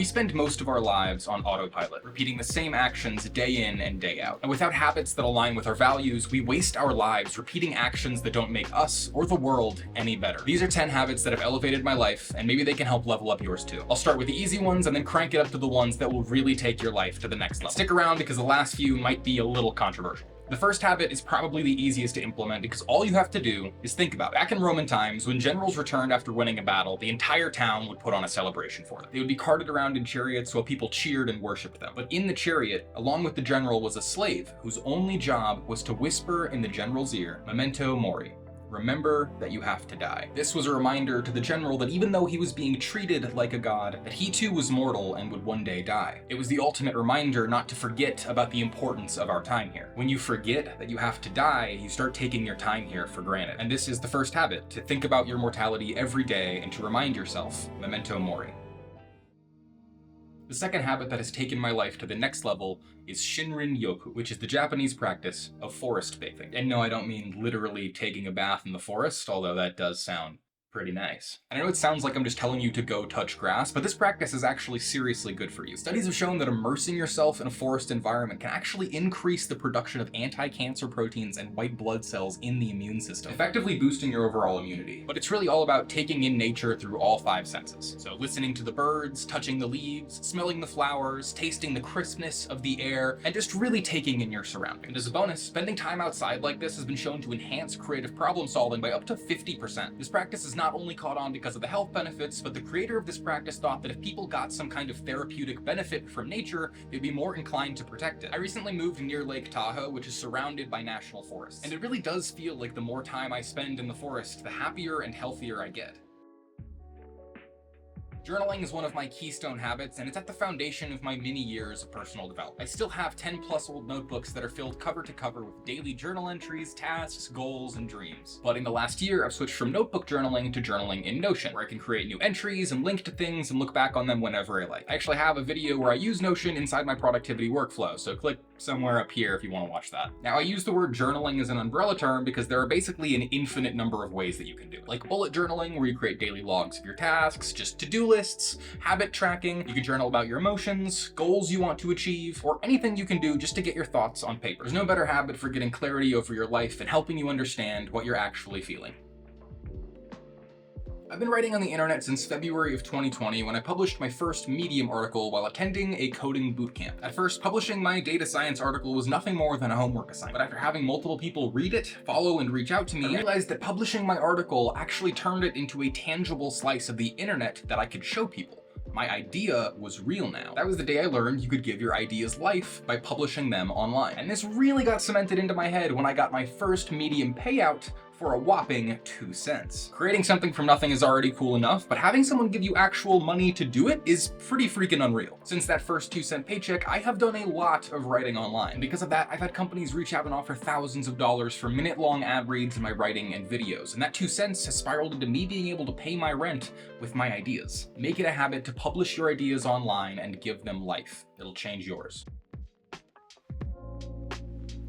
We spend most of our lives on autopilot, repeating the same actions day in and day out. And without habits that align with our values, we waste our lives repeating actions that don't make us or the world any better. These are 10 habits that have elevated my life, and maybe they can help level up yours too. I'll start with the easy ones and then crank it up to the ones that will really take your life to the next level. Stick around because the last few might be a little controversial. The first habit is probably the easiest to implement because all you have to do is think about it. Back in Roman times, when generals returned after winning a battle, the entire town would put on a celebration for them. They would be carted around in chariots while people cheered and worshipped them. But in the chariot, along with the general, was a slave whose only job was to whisper in the general's ear, "Memento Mori." Remember that you have to die. This was a reminder to the general that even though he was being treated like a god, that he too was mortal and would one day die. It was the ultimate reminder not to forget about the importance of our time here. When you forget that you have to die, you start taking your time here for granted. And this is the first habit, to think about your mortality every day and to remind yourself, Memento Mori. The second habit that has taken my life to the next level is Shinrin-yoku, which is the Japanese practice of forest bathing. And no, I don't mean literally taking a bath in the forest, although that does sound pretty nice. And I know it sounds like I'm just telling you to go touch grass, but this practice is actually seriously good for you. Studies have shown that immersing yourself in a forest environment can actually increase the production of anti-cancer proteins and white blood cells in the immune system, effectively boosting your overall immunity. But it's really all about taking in nature through all 5 senses. So listening to the birds, touching the leaves, smelling the flowers, tasting the crispness of the air, and just really taking in your surroundings. And as a bonus, spending time outside like this has been shown to enhance creative problem solving by up to 50%. This practice is not only caught on because of the health benefits, but the creator of this practice thought that if people got some kind of therapeutic benefit from nature, they'd be more inclined to protect it. I recently moved near Lake Tahoe, which is surrounded by national forests, and it really does feel like the more time I spend in the forest, the happier and healthier I get. Journaling is one of my keystone habits, and it's at the foundation of my many years of personal development. I still have 10+ old notebooks that are filled cover to cover with daily journal entries, tasks, goals, and dreams. But in the last year, I've switched from notebook journaling to journaling in Notion, where I can create new entries and link to things and look back on them whenever I like. I actually have a video where I use Notion inside my productivity workflow, so click somewhere up here if you want to watch that. Now, I use the word journaling as an umbrella term because there are basically an infinite number of ways that you can do it. Like bullet journaling, where you create daily logs of your tasks, just to-do lists, habit tracking, you can journal about your emotions, goals you want to achieve, or anything you can do just to get your thoughts on paper. There's no better habit for getting clarity over your life and helping you understand what you're actually feeling. I've been writing on the internet since February of 2020 when I published my first Medium article while attending a coding bootcamp. At first, publishing my data science article was nothing more than a homework assignment, but after having multiple people read it, follow, and reach out to me, I realized that publishing my article actually turned it into a tangible slice of the internet that I could show people. My idea was real now. That was the day I learned you could give your ideas life by publishing them online. And this really got cemented into my head when I got my first Medium payout for a whopping 2 cents. Creating something from nothing is already cool enough, but having someone give you actual money to do it is pretty freaking unreal. Since that first 2-cent paycheck, I have done a lot of writing online. And because of that, I've had companies reach out and offer thousands of dollars for minute-long ad reads in my writing and videos. And that 2 cents has spiraled into me being able to pay my rent with my ideas. Make it a habit to publish your ideas online and give them life. It'll change yours.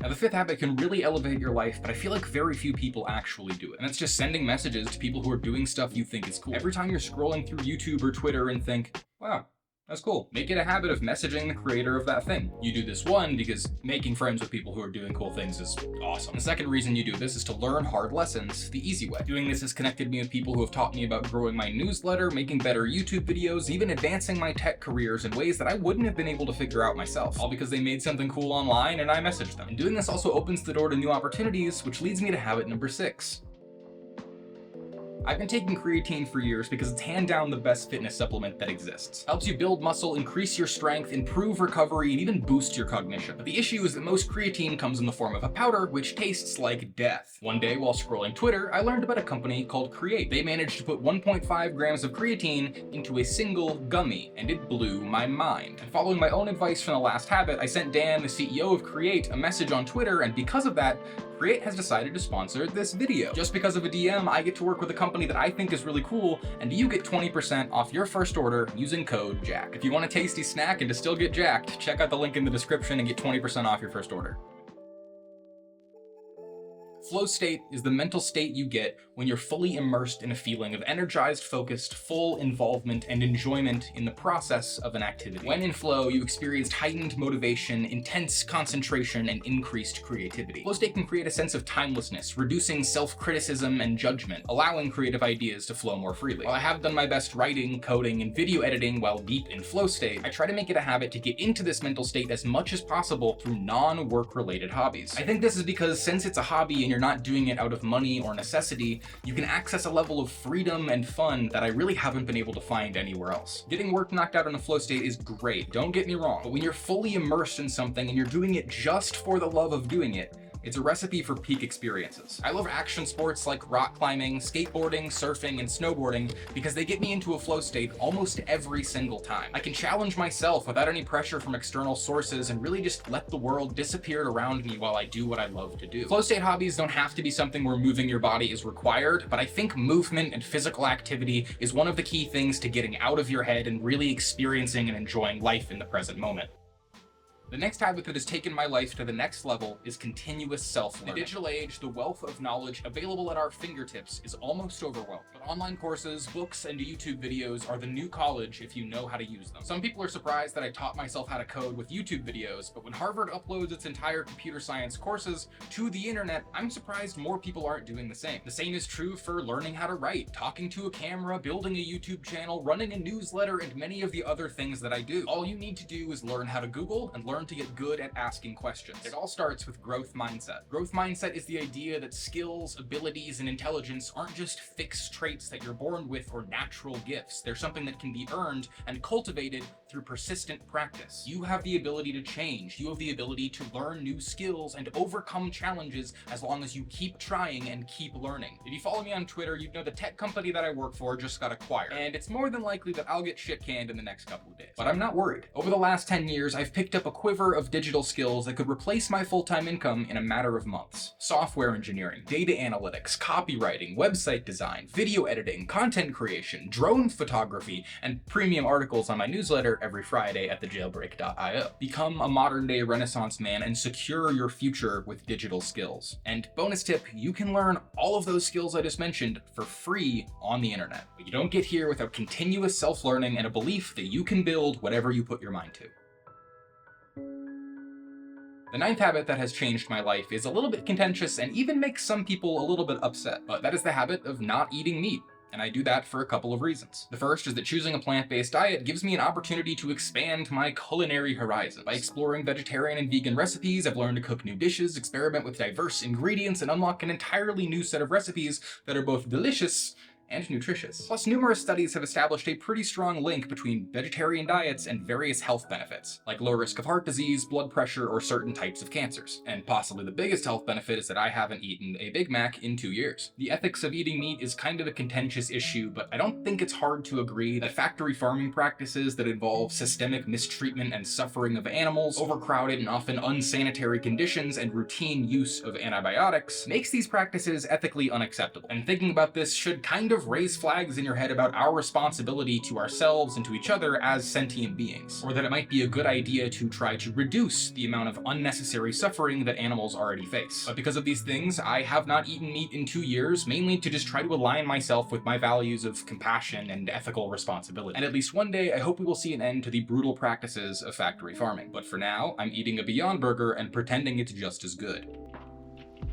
Now, the 5th habit can really elevate your life, but I feel like very few people actually do it. And that's just sending messages to people who are doing stuff you think is cool. Every time you're scrolling through YouTube or Twitter and think, wow, that's cool. Make it a habit of messaging the creator of that thing. You do this one because making friends with people who are doing cool things is awesome. The second reason you do this is to learn hard lessons the easy way. Doing this has connected me with people who have taught me about growing my newsletter, making better YouTube videos, even advancing my tech careers in ways that I wouldn't have been able to figure out myself, all because they made something cool online and I messaged them. And doing this also opens the door to new opportunities, which leads me to habit number 6. I've been taking creatine for years because it's hand down the best fitness supplement that exists. Helps you build muscle, increase your strength, improve recovery, and even boost your cognition. But the issue is that most creatine comes in the form of a powder, which tastes like death. One day while scrolling Twitter, I learned about a company called Create. They managed to put 1.5 grams of creatine into a single gummy, and it blew my mind. And following my own advice from the last habit, I sent Dan, the CEO of Create, a message on Twitter, and because of that, Create has decided to sponsor this video. Just because of a DM, I get to work with a company that I think is really cool, and you get 20% off your first order using code JACK. If you want a tasty snack and to still get jacked, check out the link in the description and get 20% off your first order. Flow state is the mental state you get when you're fully immersed in a feeling of energized, focused, full involvement and enjoyment in the process of an activity. When in flow, you experienced heightened motivation, intense concentration, and increased creativity. Flow state can create a sense of timelessness, reducing self-criticism and judgment, allowing creative ideas to flow more freely. While I have done my best writing, coding, and video editing while deep in flow state, I try to make it a habit to get into this mental state as much as possible through non-work related hobbies. I think this is because since it's a hobby and you're not doing it out of money or necessity, you can access a level of freedom and fun that I really haven't been able to find anywhere else. Getting work knocked out in a flow state is great, don't get me wrong, but when you're fully immersed in something and you're doing it just for the love of doing it, it's a recipe for peak experiences. I love action sports like rock climbing, skateboarding, surfing, and snowboarding because they get me into a flow state almost every single time. I can challenge myself without any pressure from external sources and really just let the world disappear around me while I do what I love to do. Flow state hobbies don't have to be something where moving your body is required, but I think movement and physical activity is one of the key things to getting out of your head and really experiencing and enjoying life in the present moment. The next habit that has taken my life to the next level is continuous self-learning. In the digital age, the wealth of knowledge available at our fingertips is almost overwhelming. But online courses, books, and YouTube videos are the new college if you know how to use them. Some people are surprised that I taught myself how to code with YouTube videos, but when Harvard uploads its entire computer science courses to the internet, I'm surprised more people aren't doing the same. The same is true for learning how to write, talking to a camera, building a YouTube channel, running a newsletter, and many of the other things that I do. All you need to do is learn how to Google and learn to get good at asking questions. It all starts with growth mindset. Growth mindset is the idea that skills, abilities, and intelligence aren't just fixed traits that you're born with or natural gifts. They're something that can be earned and cultivated through persistent practice. You have the ability to change. You have the ability to learn new skills and overcome challenges as long as you keep trying and keep learning. If you follow me on Twitter, you'd know the tech company that I work for just got acquired, and it's more than likely that I'll get shit canned in the next couple of days. But I'm not worried. Over the last 10 years, I've picked up a quiver of digital skills that could replace my full-time income in a matter of months. Software engineering, data analytics, copywriting, website design, video editing, content creation, drone photography, and premium articles on my newsletter every Friday at thejailbreak.io. Become a modern-day Renaissance man and secure your future with digital skills. And bonus tip, you can learn all of those skills I just mentioned for free on the internet. But you don't get here without continuous self-learning and a belief that you can build whatever you put your mind to. The ninth habit that has changed my life is a little bit contentious and even makes some people a little bit upset, but that is the habit of not eating meat. And I do that for a couple of reasons. The first is that choosing a plant-based diet gives me an opportunity to expand my culinary horizon. By exploring vegetarian and vegan recipes, I've learned to cook new dishes, experiment with diverse ingredients, and unlock an entirely new set of recipes that are both delicious and nutritious. Plus, numerous studies have established a pretty strong link between vegetarian diets and various health benefits, like low risk of heart disease, blood pressure, or certain types of cancers. And possibly the biggest health benefit is that I haven't eaten a Big Mac in 2 years. The ethics of eating meat is kind of a contentious issue, but I don't think it's hard to agree that factory farming practices that involve systemic mistreatment and suffering of animals, overcrowded and often unsanitary conditions, and routine use of antibiotics makes these practices ethically unacceptable. And thinking about this should kind of raise flags in your head about our responsibility to ourselves and to each other as sentient beings, or that it might be a good idea to try to reduce the amount of unnecessary suffering that animals already face. But because of these things, I have not eaten meat in 2 years, mainly to just try to align myself with my values of compassion and ethical responsibility. And at least one day, I hope we will see an end to the brutal practices of factory farming. But for now, I'm eating a Beyond Burger and pretending it's just as good.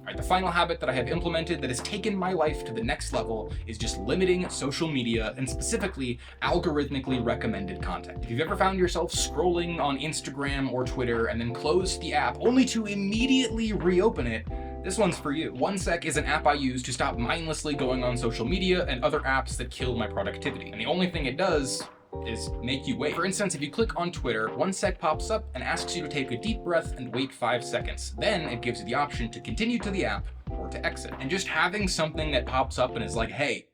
Alright, the final habit that I have implemented that has taken my life to the next level is just limiting social media and specifically algorithmically recommended content. If you've ever found yourself scrolling on Instagram or Twitter and then closed the app only to immediately reopen it, this one's for you. OneSec is an app I use to stop mindlessly going on social media and other apps that kill my productivity. And the only thing it does is make you wait. For instance, if you click on Twitter, OneSec pops up and asks you to take a deep breath and wait 5 seconds. Then it gives you the option to continue to the app or to exit. And just having something that pops up and is like, hey,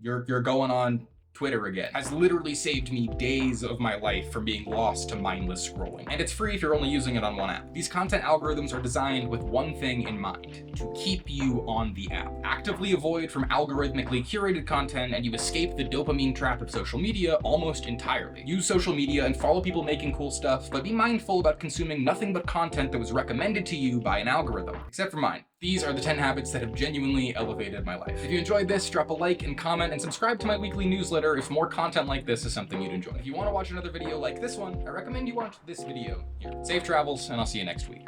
you're going on Twitter again, has literally saved me days of my life from being lost to mindless scrolling. And it's free if you're only using it on one app. These content algorithms are designed with one thing in mind: to keep you on the app. Actively avoid from algorithmically curated content and you escape the dopamine trap of social media almost entirely. Use social media and follow people making cool stuff, but be mindful about consuming nothing but content that was recommended to you by an algorithm. Except for mine. These are the 10 habits that have genuinely elevated my life. If you enjoyed this, drop a like and comment and subscribe to my weekly newsletter if more content like this is something you'd enjoy. If you want to watch another video like this one, I recommend you watch this video here. Safe travels, and I'll see you next week.